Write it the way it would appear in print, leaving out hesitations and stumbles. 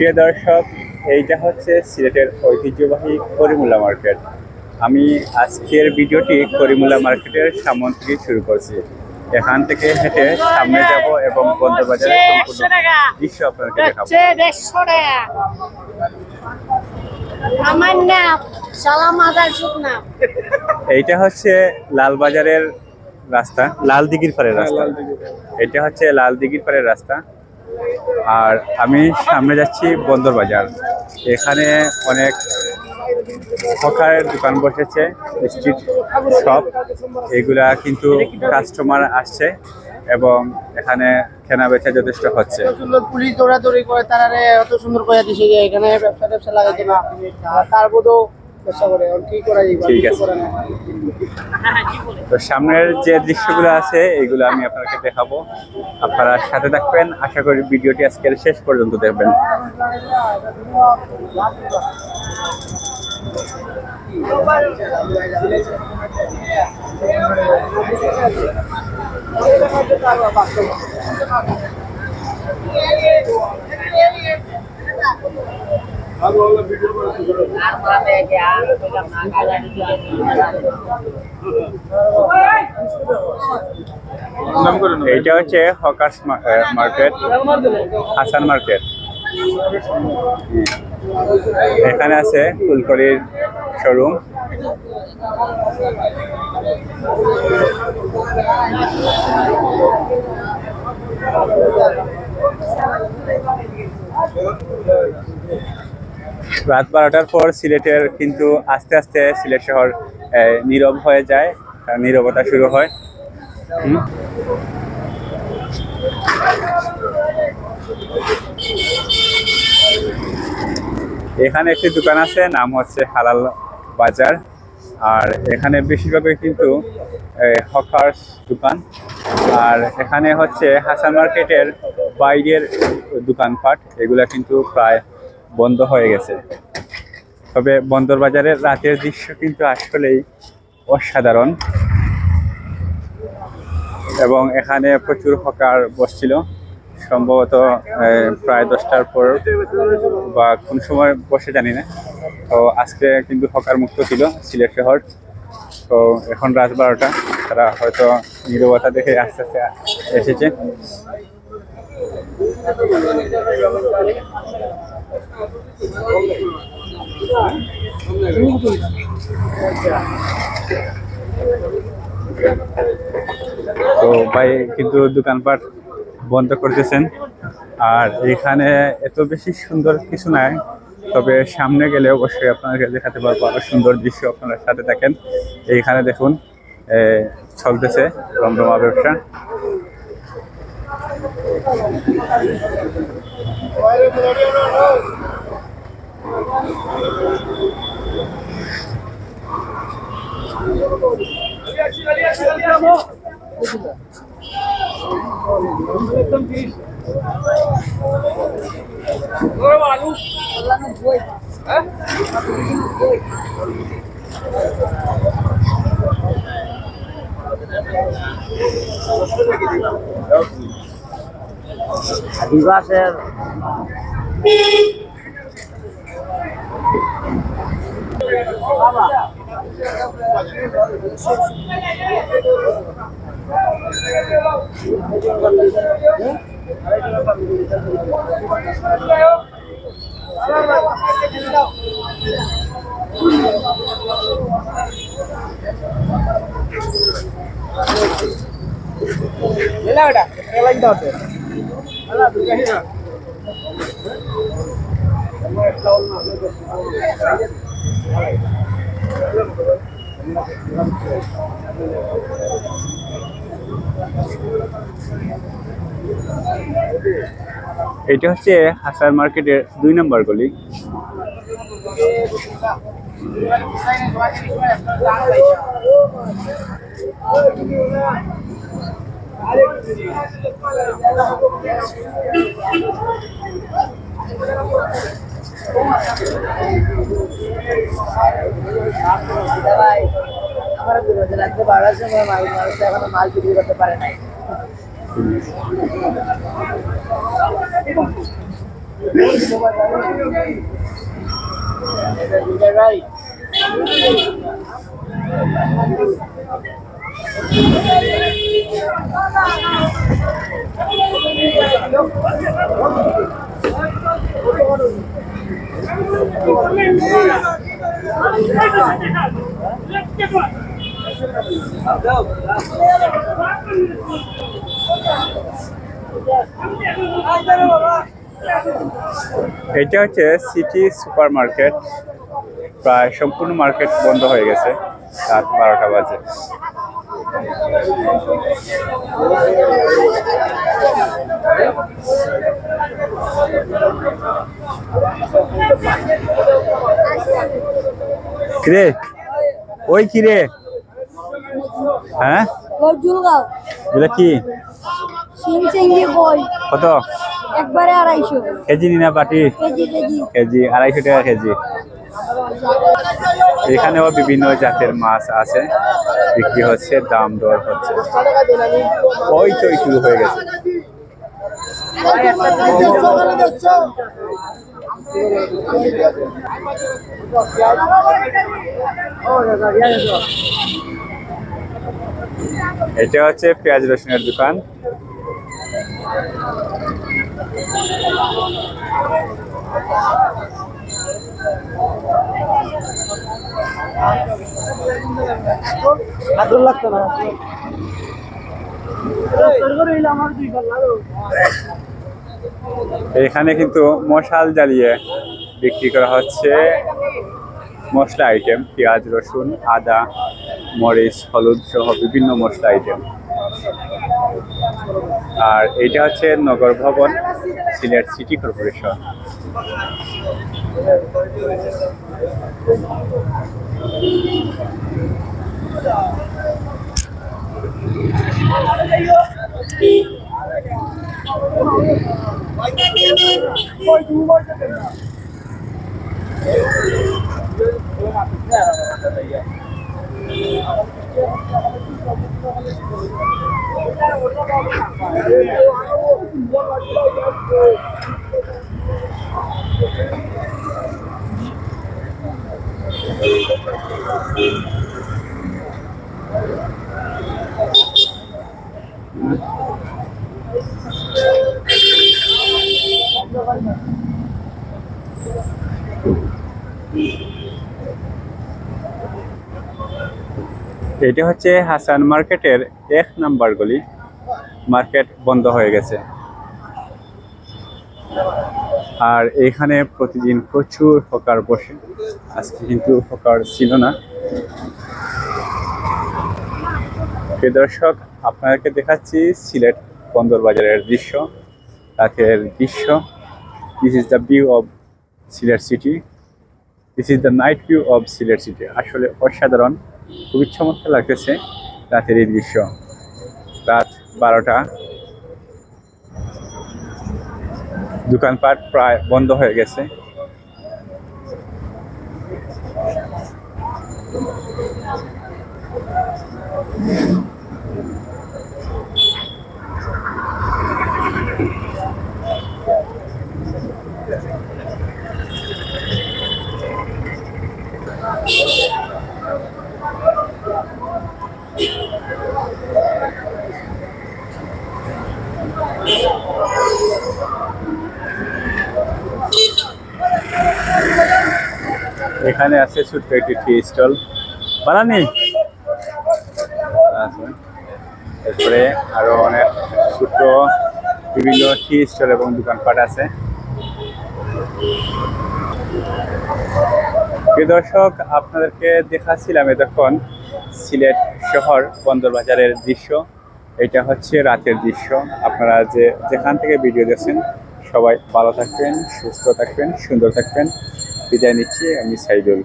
প্রিয় দর্শক, এইটা হচ্ছে সিলেটের ঐতিহ্যবাহী করিমুল্লা মার্কেট। আমি আজকের ভিডিওটি করিমুল্লা মার্কেটের সামনে থেকে শুরু করছি। এখান থেকে হেঁটে সামনে যাব এবং বন্দরবাজারের সম্পূর্ণ দৃশ্য আপনাকে দেখাবো। এইটা হচ্ছে লালবাজারের রাস্তা, লাল দিঘির পাড়ের রাস্তা। এটা হচ্ছে লাল দিঘির পাড়ের রাস্তা। আর আমি সামনে যাচ্ছি বন্দরবাজার। এখানে অনেক হকারের দোকান বসেছে, স্ট্রিট শপ। এগুলা কিন্তু কাস্টমার আসছে এবং এখানে কেনা বেচা যথেষ্ট হচ্ছে। পুলিশ দৌড়াদৌড়ি করে তারা এত সুন্দর করে দিছে যে এখানে ব্যবসা লাগাইতে না, তার বোধও ব্যবসা করে কি করা যায়। ঠিক আছে, তো সামনের যে দৃশ্যগুলো আছে এগুলো আমি আপনাকে দেখাবো। আপনারা সাথে থাকবেন, আশা করি ভিডিওটি আজকের শেষ পর্যন্ত দেখবেন। এইটা হচ্ছে হকার্স মার্কেট, হাসান মার্কেট। এখানে আছে ফুলকড়ির শোরুম। রাত 12টার পর সিলেটের কিন্তু আস্তে আস্তে সিলেট শহর নীরব হয়ে যায়, নীরবতা শুরু হয়। এখানে একটি দোকান আছে, নাম হচ্ছে হালাল বাজার। আর এখানে বেশিরভাগই কিন্তু হকার্স দোকান। আর এখানে হচ্ছে হাসান মার্কেটের বাইরের দোকানপাট, এগুলা কিন্তু প্রায় বন্ধ হয়ে গেছে। তবে বন্দরবাজারের রাতের দৃশ্য কিন্তু আসলেই অসাধারণ এবং এখানে প্রচুর হকার বসছিল। সম্ভবত প্রায় 10টার পর বা কোন সময় বসে জানি না। তো আজকে কিন্তু হকার মুক্ত ছিল সিলেট শহর। তো এখন রাত 12টা, তারা হয়তো নীরবতা দেখে আস্তে আস্তে এসেছে। তো ভাই কিন্তু দোকানপাট বন্ধ করতেছেন। আর এখানে এত বেশি সুন্দর কিছু নাই, তবে সামনে গেলে অবশ্যই আপনাকে দেখাতে পারবো আরো সুন্দর দৃশ্য। আপনারা সাথে থাকেন। এইখানে দেখুন চলতেছে রমরমা ব্যবসা। আদিবাসের এটা হচ্ছে হাসান মার্কেটের 2 নম্বর গলি। আমার রাত্রে 12টার সময় মানুষ এখনো মাল বিক্রি করতে পারে নাই। ভাই এটা হচ্ছে সিটি সুপার মার্কেট। প্রায় সম্পূর্ণ মার্কেট বন্ধ হয়ে গেছে, রাত 12টা বাজে। কিরে ওই কিরে, হ্যাঁ এগুলো কি কত? একবারে 250 কেজি নিনা পাটি? কেজি কেজি কেজি 250 টাকা কেজি। এখানেও বিভিন্ন জাতের মাছ আছে, বিক্রি হচ্ছে, দাম দর হচ্ছে। ওই তো শুরু হয়ে গেছে। এটা হচ্ছে পেঁয়াজ রসুনের দোকান। লাগতো না এখানে কিন্তু মশাল জ্বালিয়ে বিক্রি করা হচ্ছে মশলা আইটেম, পেঁয়াজ রসুন আদা মরিচ হলুদ সহ বিভিন্ন মশলা আইটেম। আর এটা হচ্ছে নগর ভবন, সিলেট সিটি কর্পোরেশন। এটা হচ্ছে হাসান মার্কেটের 1 নাম্বার গলি। মার্কেট বন্ধ হয়ে গেছে, আর এখানে প্রতিদিন প্রচুর হকার বসে। আজকে কিন্তু হকার ছিল না। প্রিয় দর্শক, আপনাদেরকে দেখাচ্ছি সিলেট বন্দর বাজারের দৃশ্য, রাতের দৃশ্য। This is the view of Sylhet city, this is the night view of Sylhet city. আসলে অসাধারণ, খুবই চমৎকার লাগতেছে রাতের এই দৃশ্য। রাত 12টা, দোকানপাট প্রায় বন্ধ হয়ে গেছে। এখানে আছে ছোট্ট একটি টি স্টল বানানি, এরপরে আরো অনেক ছোট্ট বিভিন্ন টি স্টল এবং দোকানপাট আছে। প্রিয় দর্শক, আপনাদেরকে দেখাচ্ছিলাম এতক্ষণ সিলেট শহর বন্দর বাজারের দৃশ্য। এটা হচ্ছে রাতের দৃশ্য। আপনারা যেখান থেকে ভিডিও দেখছেন সবাই ভালো থাকবেন, সুস্থ থাকবেন, সুন্দর থাকবেন। বিদায় নিচ্ছি, আমি সাইদুল।